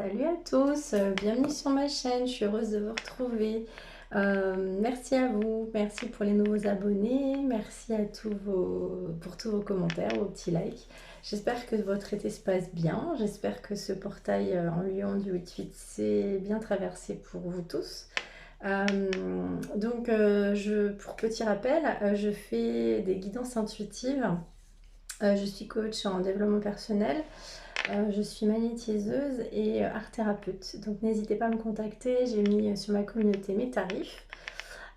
Salut à tous, bienvenue sur ma chaîne, je suis heureuse de vous retrouver. Merci à vous, merci pour les nouveaux abonnés, merci à pour tous vos commentaires, vos petits likes. J'espère que votre été se passe bien, j'espère que ce portail en Lyon du 8-8 s'est bien traversé pour vous tous. Pour petit rappel, je fais des guidances intuitives. Je suis coach en développement personnel. Je suis magnétiseuse et art thérapeute. Donc n'hésitez pas à me contacter. J'ai mis sur ma communauté mes tarifs.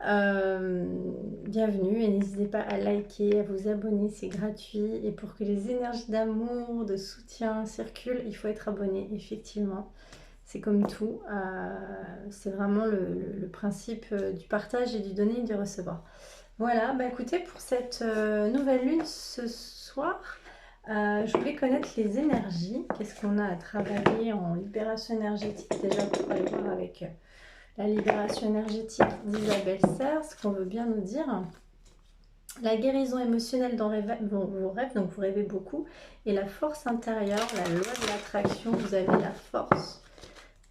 Bienvenue et n'hésitez pas à liker, à vous abonner, c'est gratuit. Et pour que les énergies d'amour, de soutien circulent, il faut être abonné, effectivement. C'est comme tout. C'est vraiment le principe du partage et du donner et du recevoir. Voilà, bah écoutez, pour cette nouvelle lune ce soir, je voulais connaître les énergies. Qu'est-ce qu'on a à travailler en libération énergétique? Déjà, pour aller voir avec la libération énergétique d'Isabelle Serres, ce qu'on veut bien nous dire. La guérison émotionnelle dans vos rêves, donc vous rêvez beaucoup. Et la force intérieure, la loi de l'attraction, vous avez la force.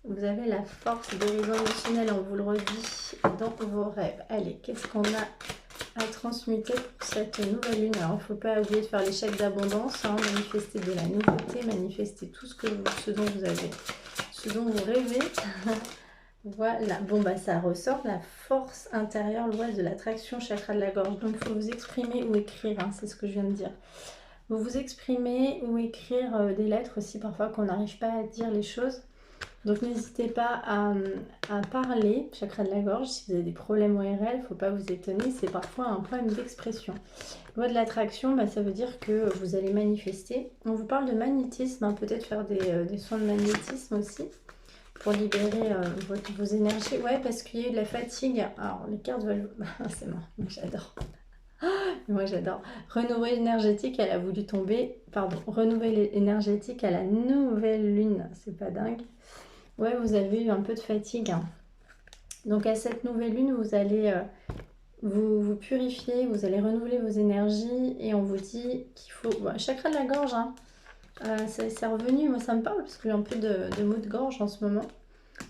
Vous avez la force, guérison émotionnelle, on vous le redit, dans vos rêves. Allez, qu'est-ce qu'on a à transmuter pour cette nouvelle lune? Alors, il ne faut pas oublier de faire les chèques d'abondance, hein, manifester de la nouveauté, manifester tout ce dont vous avez, ce dont vous rêvez. Voilà, bon bah ça ressort la force intérieure, loi de l'attraction, chakra de la gorge. Donc il faut vous exprimer ou écrire, hein, c'est ce que je viens de dire. Vous vous exprimez ou écrire des lettres aussi, parfois qu'on n'arrive pas à dire les choses. Donc n'hésitez pas à parler, chakra de la gorge, si vous avez des problèmes ORL, il ne faut pas vous étonner, c'est parfois un problème d'expression. Loi de l'attraction, bah, ça veut dire que vous allez manifester. On vous parle de magnétisme, hein, peut-être faire des soins de magnétisme aussi, pour libérer vos énergies. Ouais, parce qu'il y a eu de la fatigue. Alors les cartes veulent... c'est marrant, j'adore. Moi j'adore. Renouveau énergétique, elle a voulu tomber. Pardon, renouveau énergétique à la nouvelle lune, c'est pas dingue. Ouais, vous avez eu un peu de fatigue, hein. Donc à cette nouvelle lune, vous allez vous purifier, vous allez renouveler vos énergies et on vous dit qu'il faut... Bon, chakra de la gorge, hein, c'est revenu, moi ça me parle parce que j'ai un peu de maux de gorge en ce moment.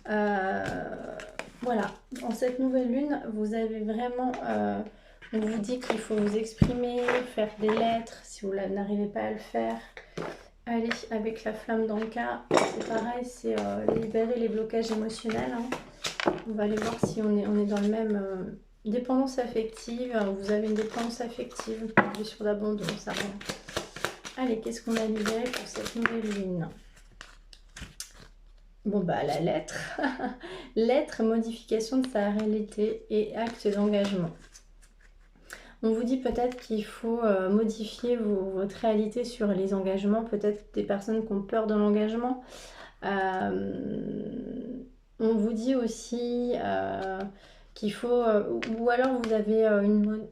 Voilà, en cette nouvelle lune, vous avez vraiment... on vous dit qu'il faut vous exprimer, faire des lettres si vous n'arrivez pas à le faire. Allez, avec la flamme dans le cas, c'est pareil, c'est libérer les blocages émotionnels, hein. On va aller voir si on est dans le même... dépendance affective, vous avez une dépendance affective, blessure d'abandon, ça va. Allez, qu'est-ce qu'on a libéré pour cette nouvelle lune? Bon bah la lettre, lettre, modification de sa réalité et acte d'engagement. On vous dit peut-être qu'il faut modifier votre réalité sur les engagements, peut-être des personnes qui ont peur de l'engagement. On vous dit aussi qu'il faut, ou alors vous avez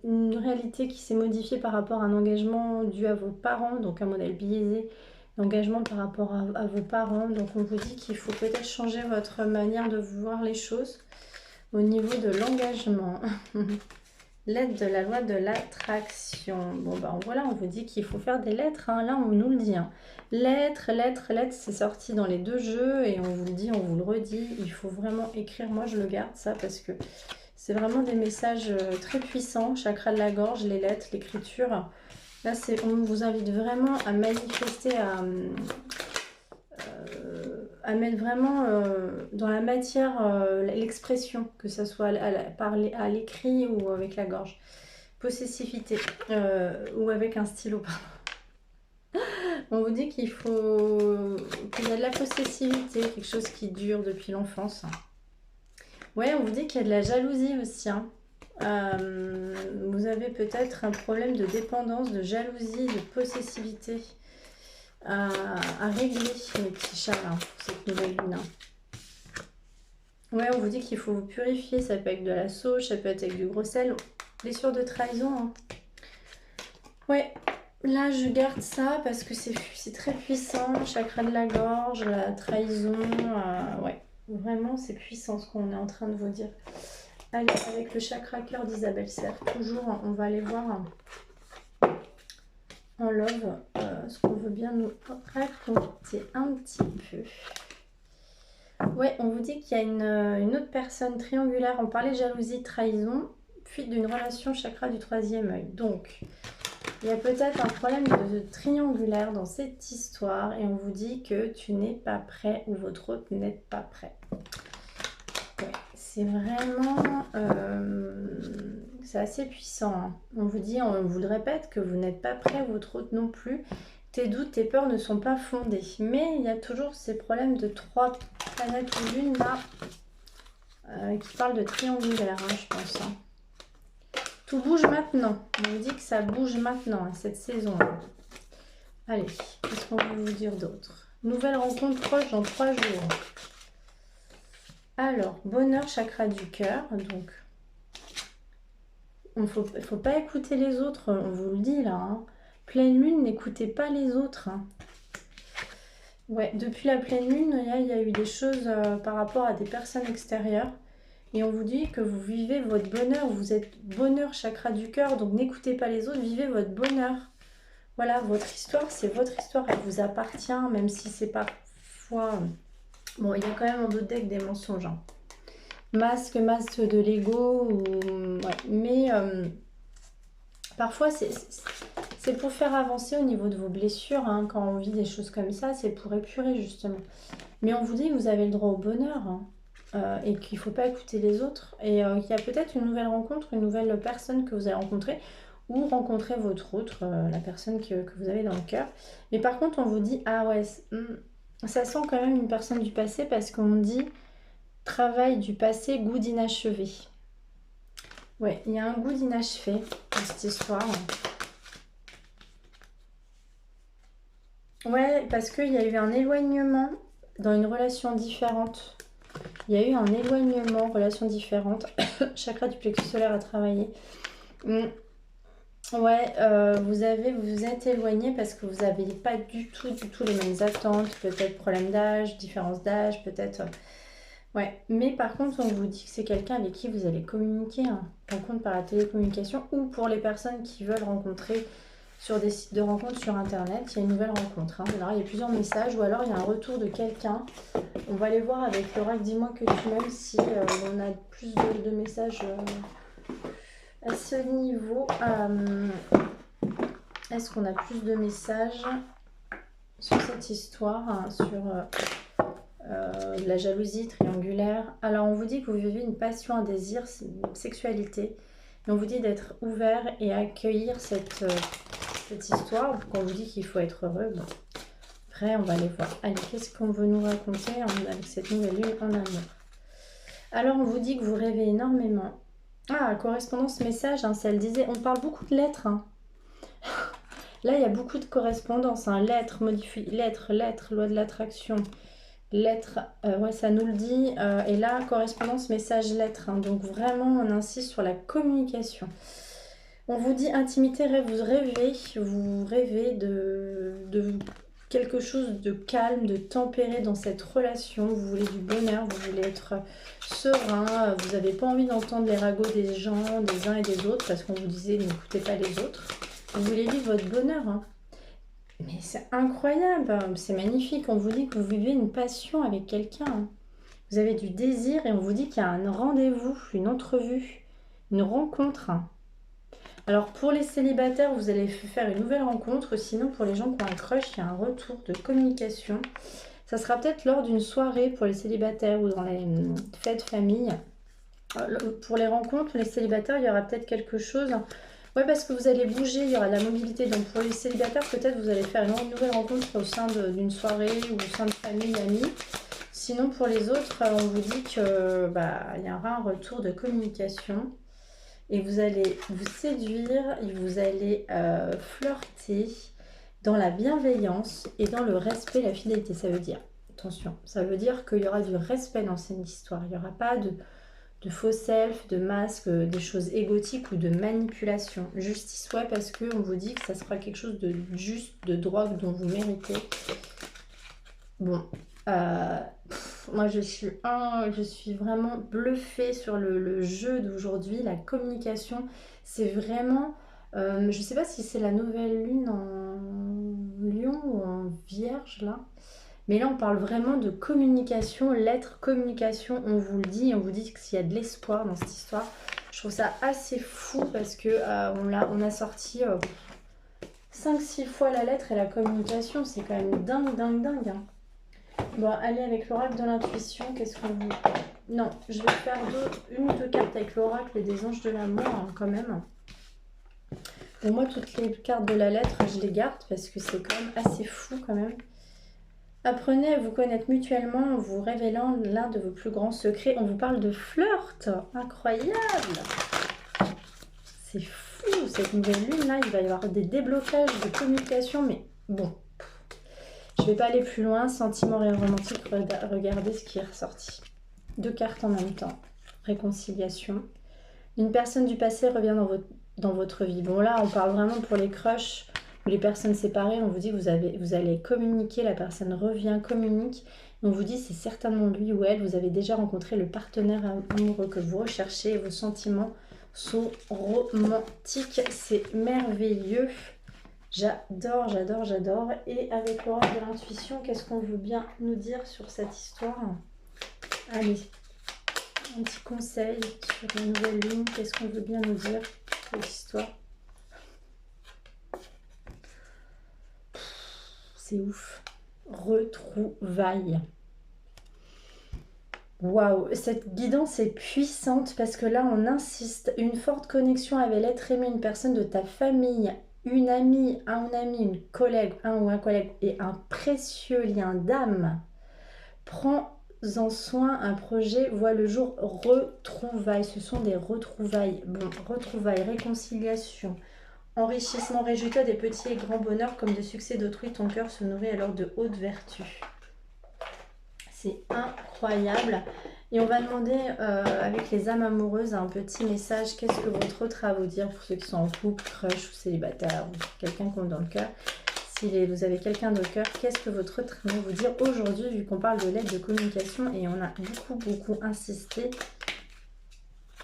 une réalité qui s'est modifiée par rapport à un engagement dû à vos parents, donc un modèle biaisé, l'engagement par rapport à vos parents. Donc on vous dit qu'il faut peut-être changer votre manière de voir les choses au niveau de l'engagement. L'aide de la loi de l'attraction. Bon, ben voilà, on vous dit qu'il faut faire des lettres, hein. Là, on nous le dit, hein. Lettres, lettres, lettres, c'est sorti dans les deux jeux et on vous le dit, on vous le redit. Il faut vraiment écrire. Moi, je le garde, ça, parce que c'est vraiment des messages très puissants. Chakra de la gorge, les lettres, l'écriture. Là, on vous invite vraiment à manifester, à mettre vraiment dans la matière l'expression, que ce soit à l'écrit ou avec la gorge. Possessivité, ou avec un stylo, pardon. On vous dit qu'il y a de la possessivité, quelque chose qui dure depuis l'enfance. Ouais, on vous dit qu'il y a de la jalousie aussi, hein. Vous avez peut-être un problème de dépendance, de jalousie, de possessivité à régler, mes petits chats, là, pour cette nouvelle lune. Ouais, on vous dit qu'il faut vous purifier, ça peut être de la sauge, ça peut être avec du gros sel. Blessure de trahison, hein. Ouais, là je garde ça parce que c'est très puissant. Chakra de la gorge, la trahison, ouais, vraiment c'est puissant ce qu'on est en train de vous dire. Allez, avec le chakra cœur d'Isabelle Serres, toujours, on va aller voir en love ce qu'on veut bien nous raconter un petit peu. Ouais, on vous dit qu'il y a une autre personne triangulaire. On parlait jalousie, trahison, fuite d'une relation, chakra du troisième œil. Donc, il y a peut-être un problème de triangulaire dans cette histoire et on vous dit que tu n'es pas prêt ou votre autre n'est pas prêt. Ouais, c'est vraiment... c'est assez puissant, hein. On vous dit, on vous le répète, que vous n'êtes pas prêt, votre autre non plus. Tes doutes, tes peurs ne sont pas fondés. Mais il y a toujours ces problèmes de 3 planètes ou lune là, qui parlent de triangulaire, hein, je pense. Hein. Tout bouge maintenant. On vous dit que ça bouge maintenant, hein, cette saison. Allez, qu'est-ce qu'on veut vous dire d'autre? Nouvelle rencontre proche dans 3 jours. Alors, bonheur, chakra du cœur. Donc, il ne faut pas écouter les autres, on vous le dit là. Hein. Pleine lune, n'écoutez pas les autres. Hein. Ouais, depuis la pleine lune, il y a eu des choses par rapport à des personnes extérieures. Et on vous dit que vous vivez votre bonheur. Vous êtes bonheur, chakra du cœur. Donc, n'écoutez pas les autres, vivez votre bonheur. Voilà, votre histoire, c'est votre histoire. Elle vous appartient, même si c'est parfois... Bon, il y a quand même en d'autres decks des mensonges. Hein. Masque de l'ego. Ouais. Mais parfois, c'est pour faire avancer au niveau de vos blessures. Hein. Quand on vit des choses comme ça, c'est pour épurer justement. Mais on vous dit que vous avez le droit au bonheur. Hein. Et qu'il ne faut pas écouter les autres. Et qu'il y a peut-être une nouvelle rencontre, une nouvelle personne que vous allez rencontrer. Ou rencontrer votre autre, la personne que vous avez dans le cœur. Mais par contre, on vous dit, ah ouais, ça sent quand même une personne du passé parce qu'on dit travail du passé, goût d'inachevé. Ouais, il y a un goût d'inachevé dans cette histoire. Ouais, parce qu'il y a eu un éloignement dans une relation différente. Il y a eu un éloignement, relation différente. Chakra du plexus solaire à travailler. Ouais, vous êtes éloigné parce que vous n'avez pas du tout les mêmes attentes. Peut-être problème d'âge, différence d'âge, peut-être... Ouais, mais par contre, on vous dit que c'est quelqu'un avec qui vous allez communiquer. Hein. Par contre, par la télécommunication ou pour les personnes qui veulent rencontrer sur des sites de rencontres sur Internet, il y a une nouvelle rencontre. Hein. Alors, il y a plusieurs messages ou alors il y a un retour de quelqu'un. On va aller voir avec l'oracle. Dis-moi que tu m'aimes si on a plus de messages à ce niveau. Est-ce qu'on a plus de messages sur cette histoire, hein, sur la jalousie triangulaire? Alors, on vous dit que vous vivez une passion, un désir, une sexualité. Et on vous dit d'être ouvert et accueillir cette histoire. Donc, on vous dit qu'il faut être heureux. Bon. Après, on va aller voir. Allez, qu'est-ce qu'on veut nous raconter avec cette nouvelle lune en amour? Alors, on vous dit que vous rêvez énormément. Ah, correspondance message, hein, ça le disait. On parle beaucoup de lettres. Hein. Là, il y a beaucoup de correspondance. Hein. Lettres, lettres, loi de l'attraction. Lettres, ouais, ça nous le dit. Et là, correspondance, message, lettres. Hein. Donc, vraiment, on insiste sur la communication. On vous dit intimité, vous rêvez de quelque chose de calme, de tempéré dans cette relation. Vous voulez du bonheur, vous voulez être serein. Vous n'avez pas envie d'entendre les ragots des gens, des uns et des autres, parce qu'on vous disait n'écoutez pas les autres. Vous voulez vivre votre bonheur. Hein. Mais c'est incroyable, c'est magnifique. On vous dit que vous vivez une passion avec quelqu'un. Hein. Vous avez du désir et on vous dit qu'il y a un rendez-vous, une entrevue, une rencontre. Hein. Alors pour les célibataires, vous allez faire une nouvelle rencontre. Sinon pour les gens qui ont un crush, il y a un retour de communication. Ça sera peut-être lors d'une soirée pour les célibataires ou dans les fêtes famille. Pour les rencontres, les célibataires, il y aura peut-être quelque chose. Ouais, parce que vous allez bouger, il y aura de la mobilité. Donc pour les célibataires, peut-être vous allez faire une nouvelle rencontre au sein d'une soirée ou au sein de famille, amis. Sinon pour les autres, on vous dit que il y aura un retour de communication. Et vous allez vous séduire, et vous allez flirter dans la bienveillance et dans le respect, la fidélité. Ça veut dire, attention, ça veut dire qu'il y aura du respect dans cette histoire. Il n'y aura pas de faux self, de masque, des choses égotiques ou de manipulation. Justice, ouais, parce qu'on vous dit que ça sera quelque chose de juste, de droit dont vous méritez. Bon, moi je suis vraiment bluffée sur le jeu d'aujourd'hui, la communication. C'est vraiment, je ne sais pas si c'est la nouvelle lune en Lion ou en Vierge là, Mais là, on parle vraiment de communication, lettre, communication. On vous le dit, on vous dit qu'il y a de l'espoir dans cette histoire. Je trouve ça assez fou parce que on a sorti 5-6 fois la lettre et la communication. C'est quand même dingue, dingue, dingue. Hein. Bon, allez avec l'oracle de l'intuition. Qu'est-ce qu'on vous... Non, je vais faire une ou deux cartes avec l'oracle des anges de l'amour hein, quand même. Pour moi, toutes les cartes de la lettre, je les garde parce que c'est quand même assez fou quand même. Apprenez à vous connaître mutuellement en vous révélant l'un de vos plus grands secrets. On vous parle de flirt. Incroyable. C'est fou, cette nouvelle lune là. Il va y avoir des déblocages de communication. Mais bon, je vais pas aller plus loin. Sentiment romantique, regardez ce qui est ressorti. 2 cartes en même temps. Réconciliation. Une personne du passé revient dans votre vie. Bon là, on parle vraiment pour les crushs. Les personnes séparées, on vous dit que vous allez communiquer, la personne revient, communique. On vous dit c'est certainement lui ou elle, vous avez déjà rencontré le partenaire amoureux que vous recherchez et vos sentiments sont romantiques. C'est merveilleux. J'adore, j'adore, j'adore. Et avec l'oracle de l'intuition, qu'est-ce qu'on veut bien nous dire sur cette histoire? Allez, un petit conseil sur la nouvelle lune. Qu'est-ce qu'on veut bien nous dire sur cette histoire? C'est ouf. Retrouvailles. Waouh, cette guidance est puissante parce que là, on insiste. Une forte connexion avec l'être aimé, une personne de ta famille, une amie, un ami, une collègue, un ou un collègue et un précieux lien d'âme. Prends-en soin, un projet voit le jour. Retrouvailles, ce sont des retrouvailles. Bon, retrouvailles, réconciliation. Enrichissement, réjouis-toi des petits et grands bonheurs comme de succès d'autrui, ton cœur se nourrit alors de hautes vertus. C'est incroyable. Et on va demander avec les âmes amoureuses un petit message. Qu'est-ce que votre autre a à vous dire pour ceux qui sont en couple, crush ou célibataire, ou quelqu'un qu'on a dans le cœur. Si vous avez quelqu'un dans le cœur, qu'est-ce que votre autre va vous dire aujourd'hui, vu qu'on parle de l'aide de communication et on a beaucoup insisté.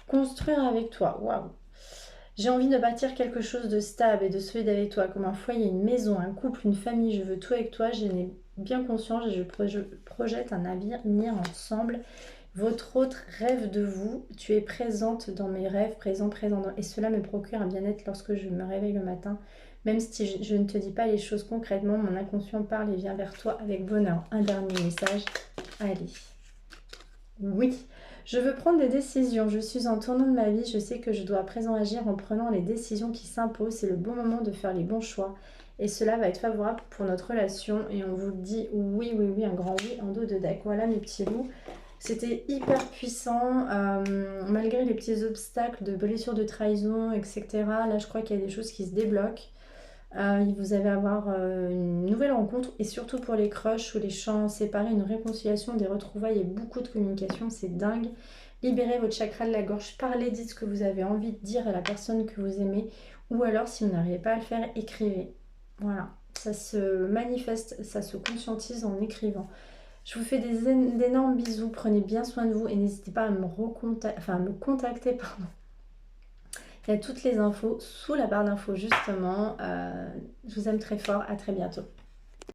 Construire avec toi. Waouh. J'ai envie de bâtir quelque chose de stable et de solide avec toi, comme un foyer, une maison, un couple, une famille. Je veux tout avec toi, j'en ai bien conscience et je projette un avenir ensemble. Votre autre rêve de vous, tu es présente dans mes rêves, présent, et cela me procure un bien-être lorsque je me réveille le matin. Même si je ne te dis pas les choses concrètement, mon inconscient parle et vient vers toi avec bonheur. Un dernier message. Allez. Oui. Je veux prendre des décisions. Je suis en tournant de ma vie. Je sais que je dois à présent agir en prenant les décisions qui s'imposent. C'est le bon moment de faire les bons choix. Et cela va être favorable pour notre relation. Et on vous dit oui, un grand oui en dos de deck. Voilà mes petits loups. C'était hyper puissant. Malgré les petits obstacles de blessures, de trahison, etc. Là, je crois qu'il y a des choses qui se débloquent. Vous allez avoir une nouvelle rencontre et surtout pour les crushs ou les champs séparés, une réconciliation, des retrouvailles et beaucoup de communication, c'est dingue. Libérez votre chakra de la gorge, parlez, dites ce que vous avez envie de dire à la personne que vous aimez ou alors si vous n'arrivez pas à le faire, écrivez. Voilà, ça se manifeste, ça se conscientise en écrivant. Je vous fais d'énormes bisous, prenez bien soin de vous et n'hésitez pas à me contacter, pardon. Il y a toutes les infos sous la barre d'infos justement. Je vous aime très fort, à très bientôt.